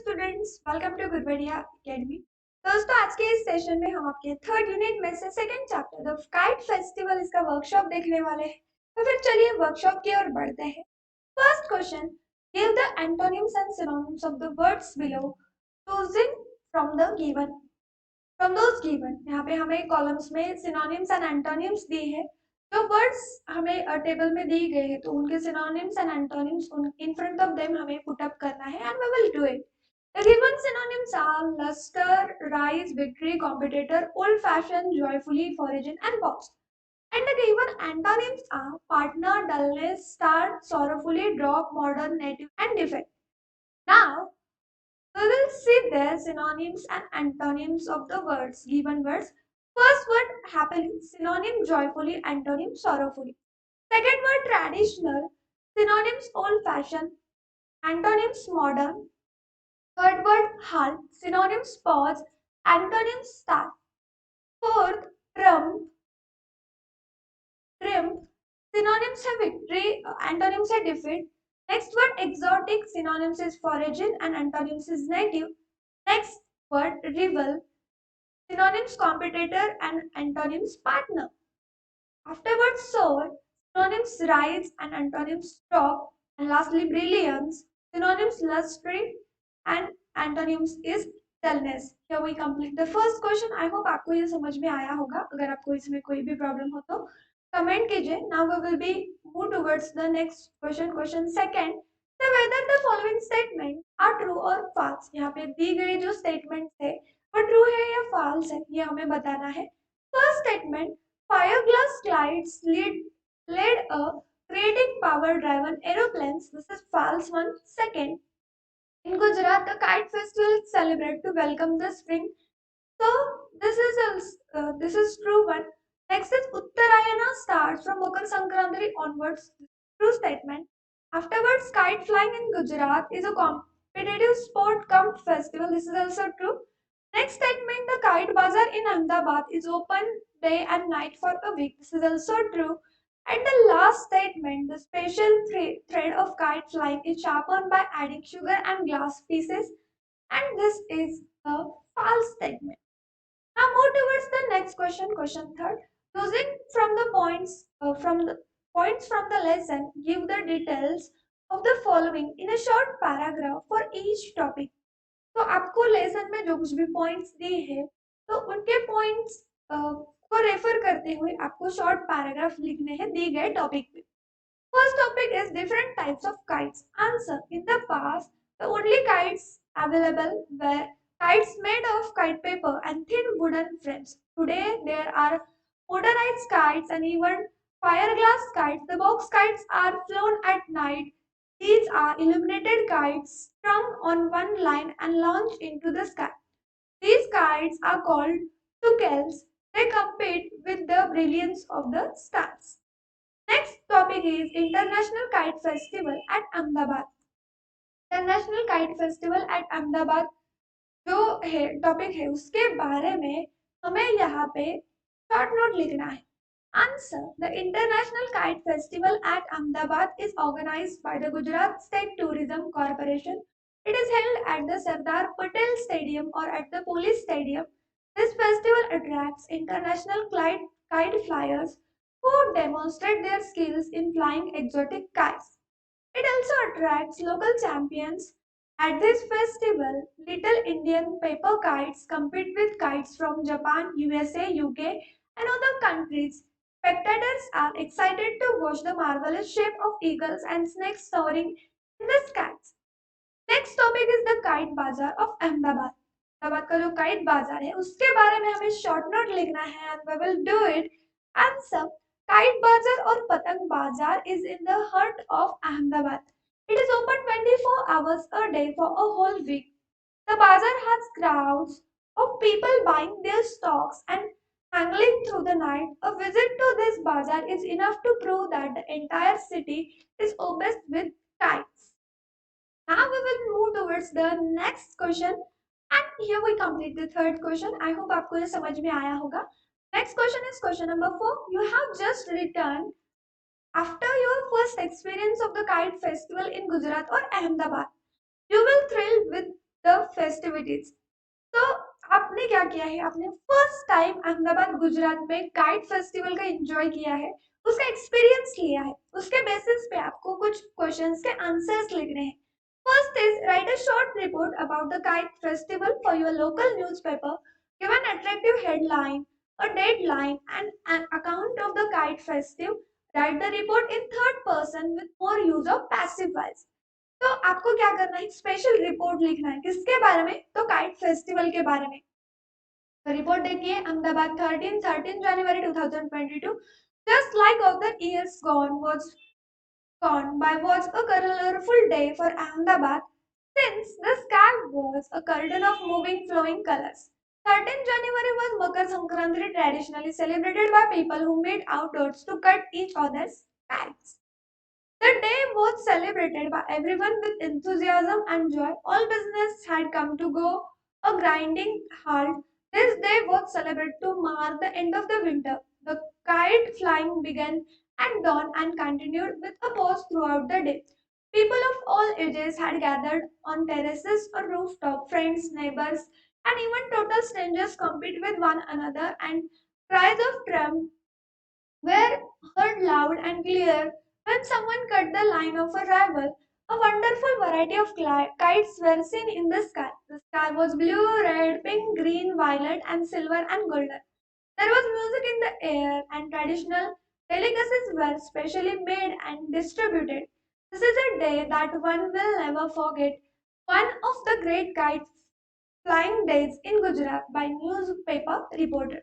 Students, welcome to गुडबढ़िया academy. दोस्तों, आज के इस सेशन में हम आपके थर्ड यूनिट में से second chapter the kite festival इसका वर्कशॉप देखने वाले हैं। तो फिर चलिए वर्कशॉप की ओर बढ़ते हैं। First question, give the antonyms and synonyms of the words below choosing from the given from those given. यहाँ पे हमें कॉलम्स में सिनोनिम्स एंड एंटोनिम्स दी है। जो वर्ड्स हमें टेबल में दी गए हैं तो उनके synonyms and antonyms in front of them हमें पुट अप करना है and we will do it. The given synonyms are luster, rise, victory, competitor, old-fashioned, joyfully, foraging, and box. And the given antonyms are partner, dullness, start, sorrowfully, drop, modern, native, and defect. Now, we will see their synonyms and antonyms of the words, given words. First word happily, synonym joyfully, antonym sorrowfully. Second word traditional, synonyms old-fashioned, antonyms modern. Third word halt, synonyms pause, antonyms start. Fourth, triumph, synonyms है victory, antonyms है defeat. Next word exotic, synonyms is foraging and antonyms is native. Next word rival, synonyms competitor and antonyms partner. Afterwards sword, synonyms rise and antonyms drop. And lastly brilliance, synonyms lustre and antonyms is dullness. Here we complete the first question. I hope आपको ये समझ में आया होगा। अगर आपको इसमें कोई भी प्रॉब्लम हो तो कमेंट कीजिए। Now we will be move towards the next question. Question second. So whether the following statement are true or false. यहाँ पे दी गई जो statement है वो true है या false है ये हमें बताना है। First statement, fiberglass glides led a creating power-driven aeroplanes. This is false one. Second, in Gujarat, the kite festival is celebrated to welcome the spring. So this is true one. Next is Uttarayana starts from Makar Sankranti onwards. True statement. Afterwards, kite flying in Gujarat is a competitive sport cum festival. This is also true. Next statement, the kite bazaar in Ahmedabad is open day and night for a week. This is also true. And the last statement, the special thread of kite flying is sharpened by adding sugar and glass pieces. And this is a false statement. Now move towards the next question, question third. Choosing from the points from the lesson, give the details of the following in a short paragraph for each topic. तो आपको lesson में जो कुछ भी points दिए हैं तो उनके पॉइंट्स को रेफर करते हुए आपको शॉर्ट पैराग्राफ लिखने हैं दिए गए टॉपिक पे। First topic is different types of kites. Answer. In the past, the only kites available were kites made of kite paper and thin wooden frames. Today, there are motorized kites and even fiberglass kites. The box kites are flown at night. These are illuminated kites strung on one line and launched into the sky. These kites are called tucals. They compete with the brilliance of the stars. Next topic is International Kite Festival at Ahmedabad. International kite festival at Ahmedabad जो है topic है उसके बारे में हमें यहाँ पे short note लिखना है। Answer. The International Kite Festival at Ahmedabad is organized by the Gujarat State Tourism Corporation. It is held at the Sardar Patel Stadium or at the Police Stadium. This festival attracts international kite flyers who demonstrate their skills in flying exotic kites. It also attracts local champions. At this festival, little Indian paper kites compete with kites from Japan, USA, UK, and other countries. Spectators are excited to watch the marvelous shape of eagles and snakes soaring in the skies. Next topic is the kite बाजार of Ahmedabad. Ahmedabad का जो kite बाजार है उसके बारे में हमें short note लिखना है and we will do it. Answer, Kite Bazaar और Patang Bazaar is in the heart of Ahmedabad. It is open 24 hours a day for a whole week. The bazaar has crowds of people buying their stocks and hangling through the night. A visit to this bazaar is enough to prove that the entire city is obsessed with kites. Now we will move towards the next question and here we complete the third question. I hope आपको ये समझ में आया होगा। Next question is question number 4. You have just returned after your first experience of the kite festival in Gujarat or Ahmedabad. You will thrill with the festivities. तो आपने क्या किया है, आपने फर्स्ट टाइम अहमदाबाद गुजरात में काइट फेस्टिवल का enjoy किया है, उसका एक्सपीरियंस लिया है, उसके बेसिस पे आपको कुछ क्वेश्चंस के आंसर्स लिखने हैं. First is write a short report about the kite festival for your local newspaper. Give an attractive headline, a deadline, and an account of the kite festival. Write the report in third person with more use of passive voice. तो आपको क्या करना है, special report लिखना है, किसके बारे में, तो काइट फेस्टिवल के बारे में. तो रिपोर्ट देखिए, अहमदाबाद 13 जनवरी 2022. Just like other years gone by was a colorful day for Ahmedabad, since the sky was a curtain of moving flowing colors. 13 January was Makar Sankranti, traditionally celebrated by people who meet outdoors to cut each other's kites. The day was celebrated by everyone with enthusiasm and joy. All business had come to go a grinding halt. This day was celebrated to mark the end of the winter. The kite flying began at dawn and continued with a pause throughout the day. People of all ages had gathered on terraces or rooftop. Friends, neighbors, and even total strangers compete with one another, and cries of triumph were heard loud and clear when someone cut the line of arrival. A wonderful variety of kites were seen in the sky. The sky was blue, red, pink, green, violet, and silver and golden. There was music in the air, and traditional delicacies were specially made and distributed. This is a day that one will never forget. One of the great kite flying days in Gujarat by newspaper reporter.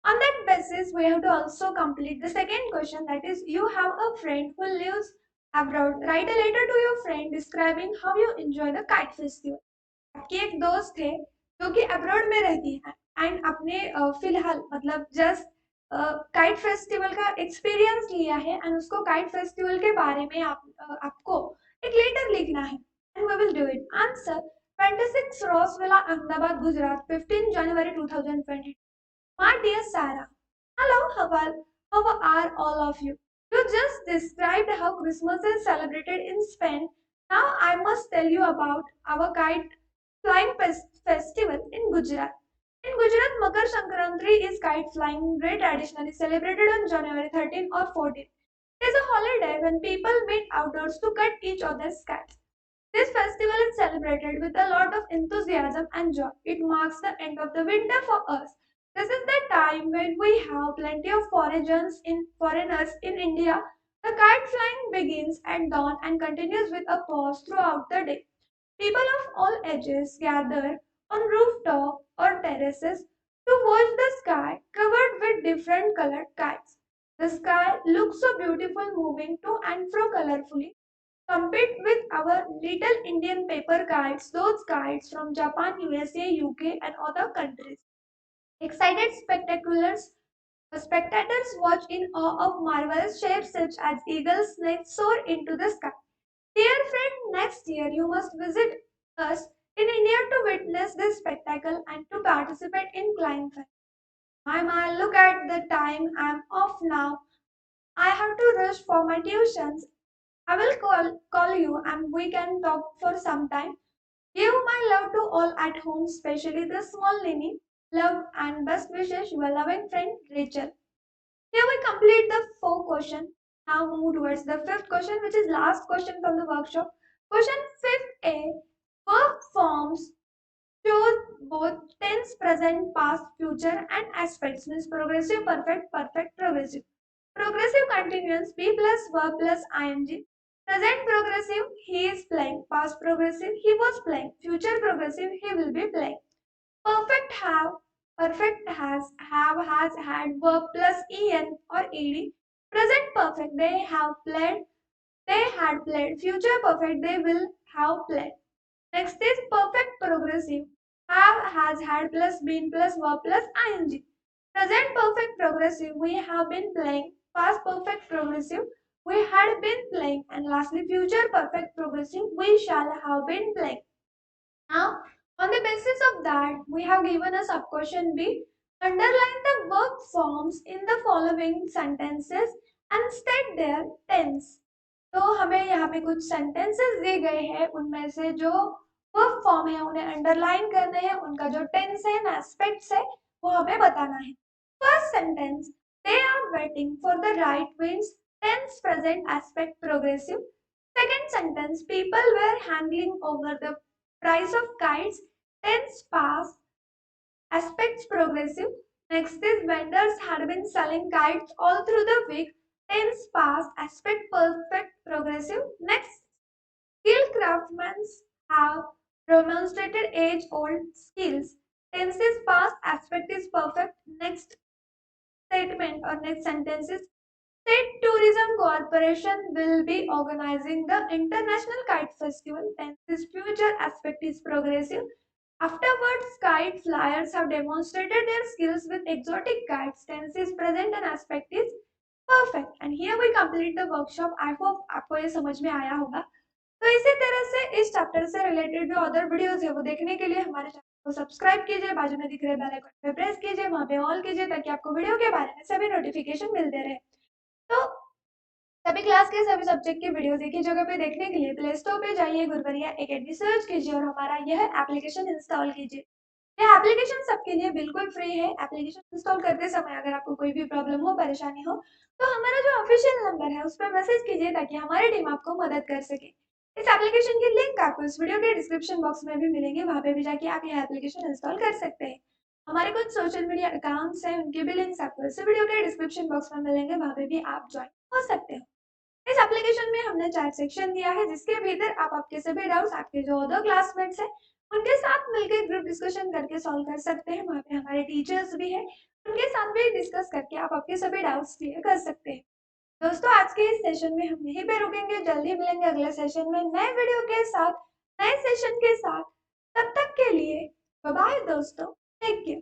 On that basis, we have to also complete the second question, that is, you have a friend who lives abroad. Write a letter to your friend describing how you enjoy the kite festival. आपकी एक दोस्त है जो कि abroad में रहती है and अपने फिलहाल मतलब जस्ट काइट फेस्टिवल का एक्सपीरियंस लिया है एंड उसको काइट फेस्टिवल के बारे में आपको एक लेटर लिखना है and we will do it. Answer 26 Rose Villa Ahmedabad Gujarat 15 January 2020. My dear Sarah, hello, how are all of you? You just described how Christmas is celebrated in Spain. Now I must tell you about our kite flying festival in Gujarat. In Gujarat, Makar Sankranti is kite flying day, traditionally celebrated on January 13 or 14. It is a holiday when people meet outdoors to cut each other's kites. This festival is celebrated with a lot of enthusiasm and joy. It marks the end of the winter for us. This is the time when we have plenty of foreigners in India. The kite flying begins at dawn and continues with a pause throughout the day. People of all ages gather on rooftop or terraces to watch the sky covered with different colored kites. The sky looks so beautiful moving to and fro colorfully. Compete with our little Indian paper kites, those kites from Japan, USA, UK, and other countries. Excited spectators watch in awe of marvelous shapes such as eagles' snakes soar into the sky. Dear friend, next year you must visit us in India to witness this spectacle and to participate in Climb Fest. My, look at the time. I'm off now. I have to rush for my tuitions. I will call you and we can talk for some time. Give my love to all at home, especially the small Nini. Love and best wishes, your loving friend Rachel. Here we complete the four questions. Now move towards the fifth question, which is last question from the workshop. Question 5A. Verb forms show both tense, present, past, future, and aspects. Means progressive, perfect, perfect, progressive. Progressive continuous, be plus verb plus ing. Present progressive, he is playing. Past progressive, he was playing. Future progressive, he will be playing. Perfect have, perfect has, had, verb plus en or ed. Present perfect, they have played, they had played. Future perfect, they will have played. Next is perfect progressive. Have, has, had plus been plus verb plus ing. Present perfect progressive, we have been playing. Past perfect progressive, we had been playing. And lastly, future perfect progressive, we shall have been playing. Now, on the basis of that, we have given a sub-question B. Underline the verb forms in the following sentences and state their tense. तो हमें यहाँ पे कुछ sentences दिए गए हैं, उनमें से जो वर्ब फॉर्म है उन्हें अंडरलाइन करने हैं, उनका जो टेंस है ना एस्पेक्ट्स है वो हमें बताना है। First sentence they are waiting for the right means tense present aspect progressive. Second sentence people were handling over the price of kites tense past aspects progressive. Next is vendors had been selling kites all through the week tense past aspect perfect progressive. Next, skilled craftsmen have demonstrated age-old skills. Tense is past, aspect is perfect. Next statement or next sentence is State Tourism Corporation will be organizing the International Kite Festival. Tense is future, aspect is progressive. Afterwards, kite flyers have demonstrated their skills with exotic kites. Tense is present and aspect is perfect. And here we complete the workshop. I hope आपको ये समझ में आया होगा। तो इसी तरह से इस चैप्टर से रिलेटेड जो अदर वीडियोस है वो देखने के लिए हमारे चैनल को सब्सक्राइब कीजिए, बाजू में दिख रहे बेल आइकन पे प्रेस कीजिए, वहां पे ऑल कीजिए ताकि आपको वीडियो के बारे में सभी नोटिफिकेशन मिलते रहे। तो सभी क्लास के सभी सब्जेक्ट की वीडियोस एक ही जगह पे देखने के लिए प्ले स्टोर पे जाइए, गुरबरिया एकेडमी सर्च कीजिए और हमारा यह एप्लीकेशन इंस्टॉल कीजिए। यह एप्लीकेशन सबके लिए बिल्कुल फ्री है। एप्लीकेशन इंस्टॉल करते समय अगर आपको कोई भी प्रॉब्लम हो, परेशानी हो, तो हमारा जो ऑफिशियल नंबर है उस पर मैसेज कीजिए ताकि हमारी टीम आपको मदद कर सके। इस एप्लीकेशन की लिंक आपको इस वीडियो के डिस्क्रिप्शन बॉक्स में भी मिलेंगे, वहां पे भी जाके आप यह एप्लीकेशन इंस्टॉल कर सकते हैं। हमारे कुछ सोशल मीडिया अकाउंट्स हैं, उनके भी लिंक्स आपको इस वीडियो के डिस्क्रिप्शन बॉक्स में मिलेंगे, वहां पे भी आप ज्वाइन हो सकते हो। इस एप्लीकेशन में हमने चैट सेक्शन दिया है जिसके भीतर आप आपके सभी डाउट्स आपके जो अदर क्लासमेट्स हैं उनके साथ मिलकर ग्रुप डिस्कशन करके सॉल्व कर सकते हैं। वहाँ पे हमारे टीचर्स भी हैं, उनके साथ भी डिस्कस करके आप आपके सभी डाउट्स क्लियर कर सकते हैं। दोस्तों आज के इस सेशन में हम यहीं पे रुकेंगे, जल्दी मिलेंगे अगले सेशन में नए वीडियो के साथ, नए सेशन के साथ। तब तक के लिए बाय बाय दोस्तों, टेक केयर।